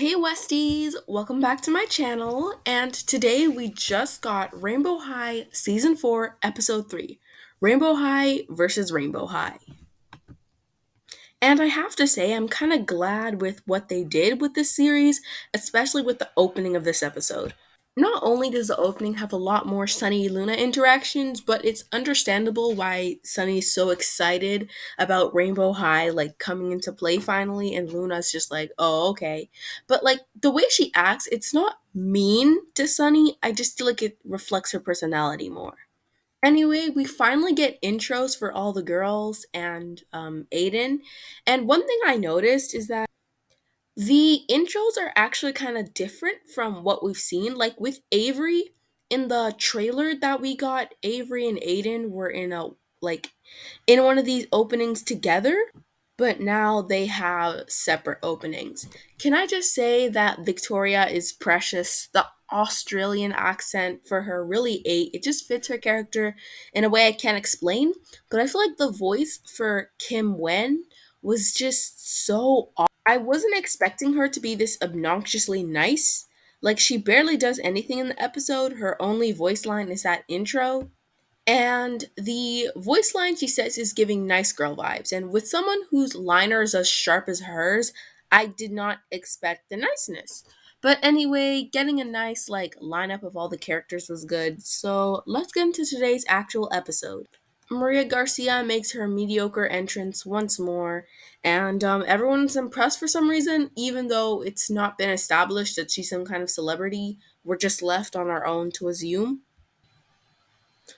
Hey westies, welcome back to my channel. And today we just got Rainbow High Season 4, Episode 3, Rainbow High versus Rainbow High. And I have to say, I'm kind of glad with what they did with this series, especially with the opening of this episode. Not only does the opening have a lot more Sunny Luna interactions, but it's understandable why Sunny's so excited about Rainbow High like coming into play finally, and Luna's just like, oh, okay. But like the way she acts, it's not mean to Sunny. I just feel like it reflects her personality more. Anyway, we finally get intros for all the girls and Aiden. And one thing I noticed is that the intros are actually kind of different from what we've seen. Like with Avery in the trailer that we got, Avery and Aiden were in one of these openings together, but now they have separate openings. Can I just say that Victoria is precious? The Australian accent for her really ate. It just fits her character in a way I can't explain. But I feel like the voice for Kim Wen was just so I wasn't expecting her to be this obnoxiously nice. Like, she barely does anything in the episode. Her only voice line is that intro. And the voice line she says is giving nice girl vibes. And with someone whose liner is as sharp as hers, I did not expect the niceness. But anyway, getting a nice lineup of all the characters was good. So let's get into today's actual episode. Maria Garcia makes her mediocre entrance once more, and everyone's impressed for some reason, even though it's not been established that she's some kind of celebrity. We're just left on our own to assume.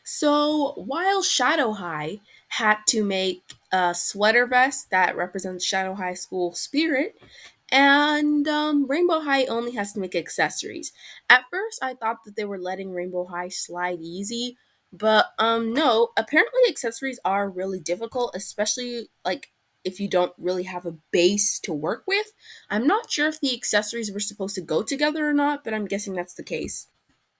So while Shadow High had to make a sweater vest that represents Shadow High School spirit, and Rainbow High only has to make accessories. At first, I thought that they were letting Rainbow High slide easy, but no. Apparently, accessories are really difficult, especially if you don't really have a base to work with. I'm not sure if the accessories were supposed to go together or not, but I'm guessing that's the case.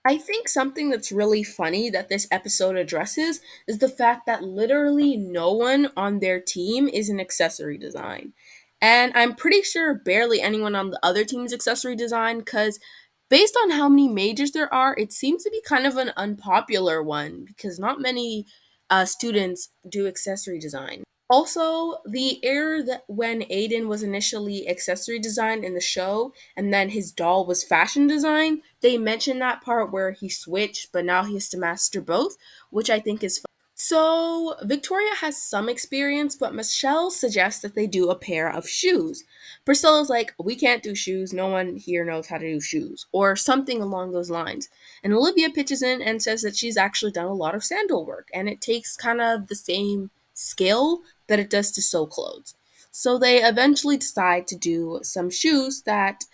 I think something that's really funny that this episode addresses is the fact that literally no one on their team is an accessory design. And I'm pretty sure barely anyone on the other team's accessory design because based on how many majors there are, it seems to be kind of an unpopular one because not many students do accessory design. Also, the error that when Aiden was initially accessory designed in the show and then his doll was fashion design, they mentioned that part where he switched, but now he has to master both, which I think is fun. So, Victoria has some experience, but Michelle suggests that they do a pair of shoes. Priscilla's like, we can't do shoes, no one here knows how to do shoes, or something along those lines. And Olivia pitches in and says that she's actually done a lot of sandal work, and it takes kind of the same skill that it does to sew clothes. So they eventually decide to do some shoes that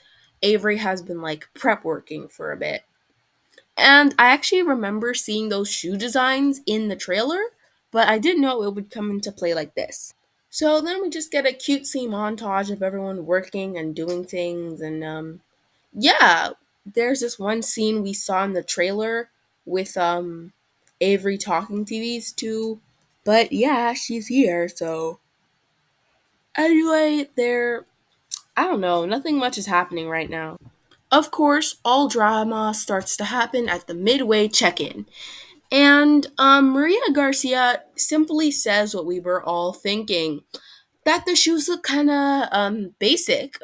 Avery has been prep working for a bit. And I actually remember seeing those shoe designs in the trailer, but I didn't know it would come into play like this. So then we just get a cutesy montage of everyone working and doing things, and yeah, there's this one scene we saw in the trailer with Avery talking to these two, but yeah, she's here, so anyway, I don't know, nothing much is happening right now. Of course, all drama starts to happen at the midway check-in. And Maria Garcia simply says what we were all thinking, that the shoes look kind of basic.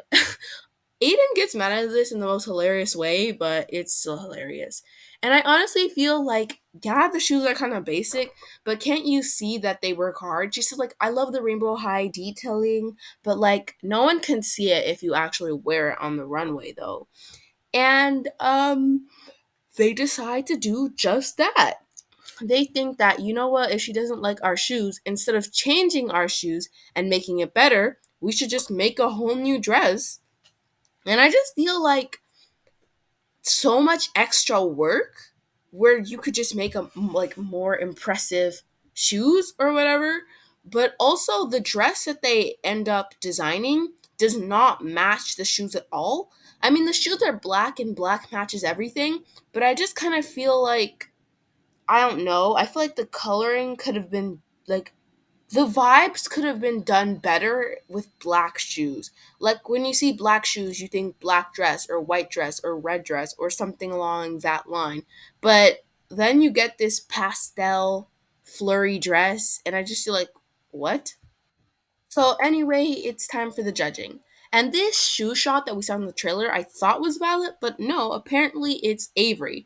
Aiden gets mad at this in the most hilarious way, but it's still hilarious. And I honestly feel like, yeah, the shoes are kind of basic, but can't you see that they work hard? She says, I love the Rainbow High detailing, but no one can see it if you actually wear it on the runway, though. And they decide to do just that. They think that, you know what, if she doesn't like our shoes, instead of changing our shoes and making it better, we should just make a whole new dress. And I just feel like so much extra work where you could just make a more impressive shoes or whatever, but also the dress that they end up designing does not match the shoes at all. I mean, the shoes are black and black matches everything, but I just kind of feel like, I don't know, I feel like the coloring could have been like The vibes could have been done better with black shoes. Like when you see black shoes, you think black dress or white dress or red dress or something along that line. But then you get this pastel flurry dress, and I just feel like, what? So anyway, it's time for the judging. And this shoe shot that we saw in the trailer, I thought was Violet, but no, apparently it's Avery.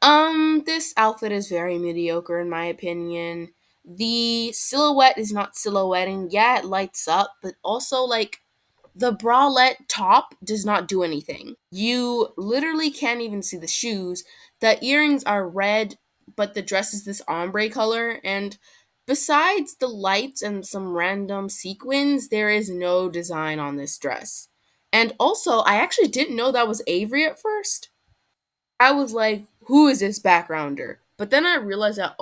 This outfit is very mediocre in my opinion. The silhouette is not silhouetting. Yeah, it lights up, but also like the bralette top does not do anything. You literally can't even see the shoes. The earrings are red, but the dress is this ombre color. And besides the lights and some random sequins, there is no design on this dress. And also, I actually didn't know that was Avery at first. I was like, who is this backgrounder? But then I realized that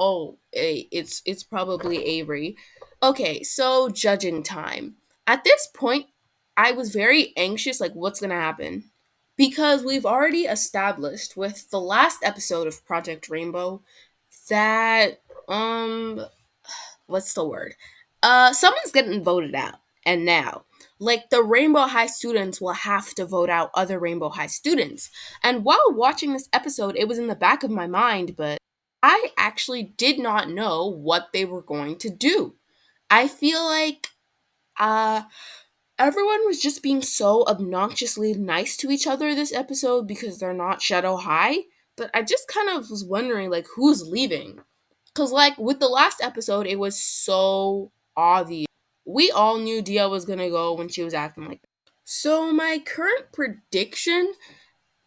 it's probably Avery. Okay, so judging time. At this point, I was very anxious like what's going to happen because we've already established with the last episode of Project Rainbow that um what's the word? Someone's getting voted out. And now, like the Rainbow High students will have to vote out other Rainbow High students. And while watching this episode, it was in the back of my mind, but I actually did not know what they were going to do. I feel like uh everyone was just being so obnoxiously nice to each other this episode because they're not Shadow High, but I just kind of was wondering like who's leaving. Cause like with the last episode, it was so obvious. We all knew Dia was gonna go when she was acting like that. So my current prediction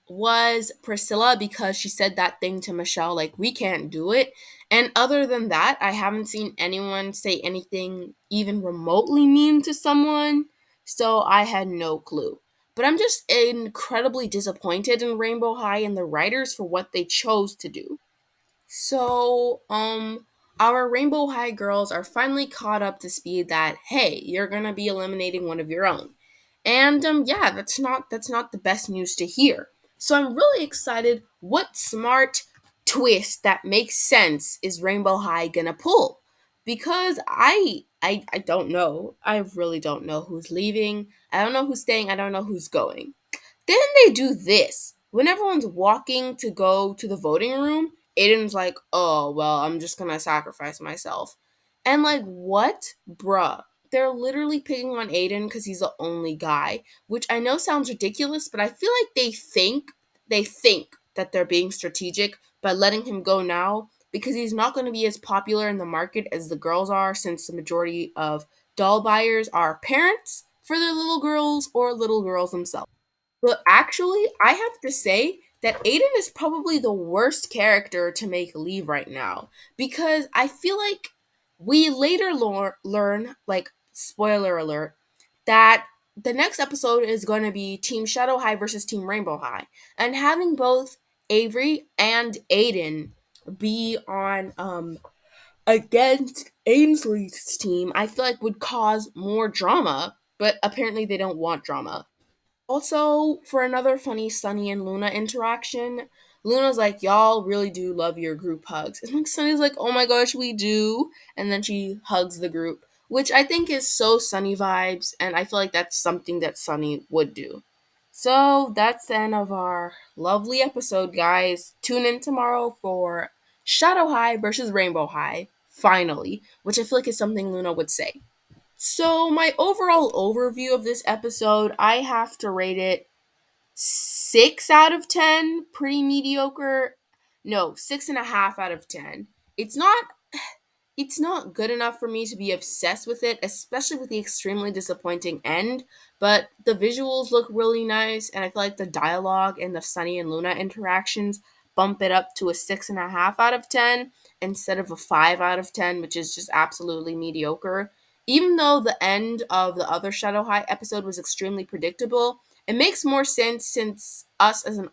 was Priscilla because she said that thing to Michelle, like, we can't do it. And other than that, I haven't seen anyone say anything even remotely mean to someone. So I had no clue. But I'm just incredibly disappointed in Rainbow High and the writers for what they chose to do. So, our Rainbow High girls are finally caught up to speed that hey, you're gonna be eliminating one of your own. And yeah, that's not the best news to hear. So I'm really excited what smart twist that makes sense is Rainbow High gonna pull. Because I don't know. I really don't know who's leaving. I don't know who's staying. I don't know who's going. Then they do this. When everyone's walking to go to the voting room, Aiden's like, oh, well, I'm just gonna sacrifice myself. And like, what? Bruh. They're literally picking on Aiden because he's the only guy, which I know sounds ridiculous, but I feel like they think that they're being strategic by letting him go now because he's not going to be as popular in the market as the girls are since the majority of doll buyers are parents for their little girls or little girls themselves. But actually, I have to say that Aiden is probably the worst character to make leave right now because I feel like we later learn, like, spoiler alert, that the next episode is going to be Team Shadow High versus Team Rainbow High. And having both Avery and Aiden be on against Ainsley's team, I feel like would cause more drama, but apparently they don't want drama. Also, for another funny Sunny and Luna interaction, Luna's like, y'all really do love your group hugs. And like Sunny's like, oh my gosh, we do. And then she hugs the group, which I think is so Sunny vibes, and I feel like that's something that Sunny would do. So that's the end of our lovely episode, guys. Tune in tomorrow for Shadow High versus Rainbow High, finally, which I feel like is something Luna would say. So, my overall overview of this episode, I have to rate it 6 out of 10. Pretty mediocre. No, 6.5 out of 10. It's not good enough for me to be obsessed with it, especially with the extremely disappointing end. But the visuals look really nice, and I feel like the dialogue and the Sunny and Luna interactions bump it up to a 6.5 out of 10 instead of a 5 out of 10, which is just absolutely mediocre. Even though the end of the other Shadow High episode was extremely predictable, it makes more sense since us as an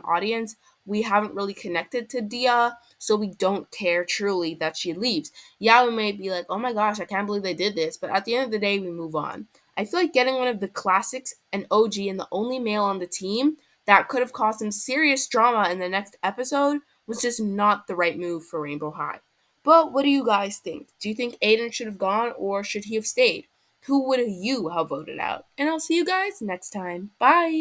audience we haven't really connected to Dia, so we don't care truly that she leaves. Yeah, we may be like, oh my gosh, I can't believe they did this, but at the end of the day, we move on. I feel like getting one of the classics, an OG, and the only male on the team that could have caused some serious drama in the next episode was just not the right move for Rainbow High. But what do you guys think? Do you think Aiden should have gone or should he have stayed? Who would you have voted out? And I'll see you guys next time. Bye.